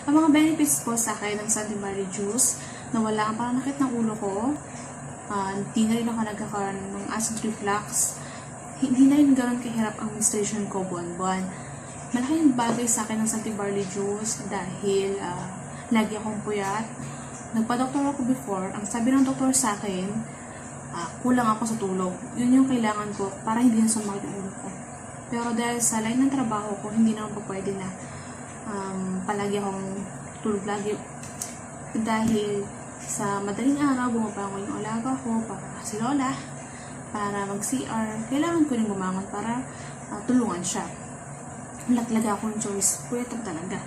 Ang mga benefits po sa akin ng Santa Maria Juice, nawala ang pananakit ng ulo ko, hindi na rin ako nagkakaroon ng acid reflux, hindi na rin ganoon kahirap ang menstruation ko buwan-buwan. Malaking bagay sa akin ng Santa Maria Juice dahil lagi akong puyat. Nagpa-doktor ako before, ang sabi ng doktor sa akin, kulang ako sa tulog. Yun yung kailangan ko para hindi na sumakit ang ulo ko. Pero dahil sa line ng trabaho ko, hindi naman po pwede na palagi akong tulog lagi. Dahil sa madaling araw, bumabangon yung alaga ko para si Lola, para mag-CR. Kailangan ko rin bumangon para tulungan siya. Laklaga akong choice. Puyat talaga.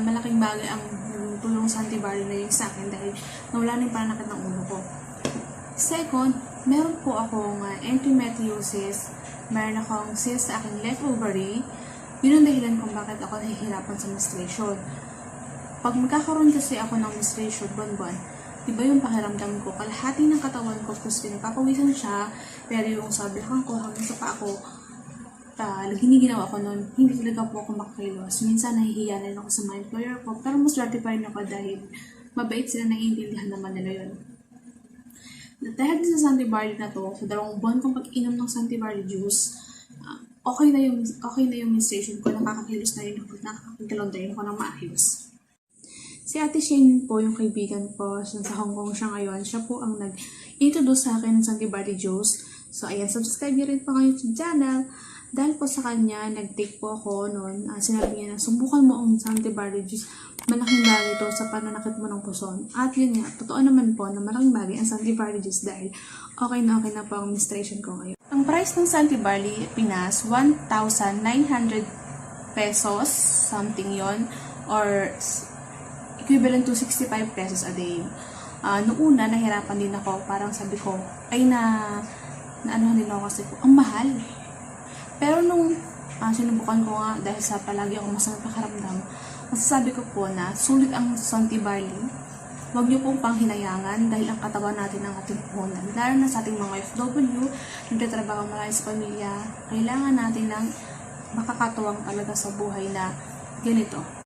Malaking bagay ang tulong sa antibody na yun sa akin dahil nawala na yung pananakit ng ulo ko. Second, meron po akong endometriosis. Meron akong cyst sa aking left ovary. Yun ang dahilan kung bakit ako nahihirapan sa menstruation. Pag magkakaroon kasi ako ng menstruation buwan-buwan, diba yung pakiramdam ko, kalahati ng katawan ko kasi nagpapawisan siya, pero yung sa balakang ko hanggang sa paa ko, ginawa ko noon, hindi talaga po ako makakilos. Minsan nahihiya na rin ako sa mga employer ko, pero mas gratify na ako dahil mabait sila, naiintindihan naman nila yun. Dahil sa Santa Maria na to, sa 2 buwan kong pag-inom ng Santa Maria juice, okay na yung menstruation ko, nakakakilos na rin ako, nakakakilos na rin ako ng maayos. Si Ate Shane po, yung kaibigan ko, sa Hong Kong siya ngayon, siya po ang nag-introduce sa akin ng Santa Maria juice. So ayan, subscribe niyo rin po ang YouTube channel. Dahil po sa kanya, nag-take po ako noon. Sinabi niya na, subukan mo ang Santa Maria juice. Malaking bagay ito sa pananakit mo ng puson. At yun nga, totoo naman po na malaking bagay ang Santa Maria juice dahil okay na po ang menstruation ko ngayon. Ang price ng Santa Maria Pinas, 1,900 pesos, something yon, or equivalent to 65 pesos a day. Noong una, nahirapan din ako. Parang sabi ko, ay ano din ako kasi po, ang mahal. Pero nung sinubukan ko nga dahil sa palagi akong masamang pakaramdam, masasabi ko po na sulit ang Santa Maria. Huwag niyo pong panghinayangan dahil ang katawan natin ang ating puhunan. Lalo na sa ating mga FW, nagtatrabaho malayo sa pamilya, kailangan natin ng makakatuwang talaga sa buhay na ganito.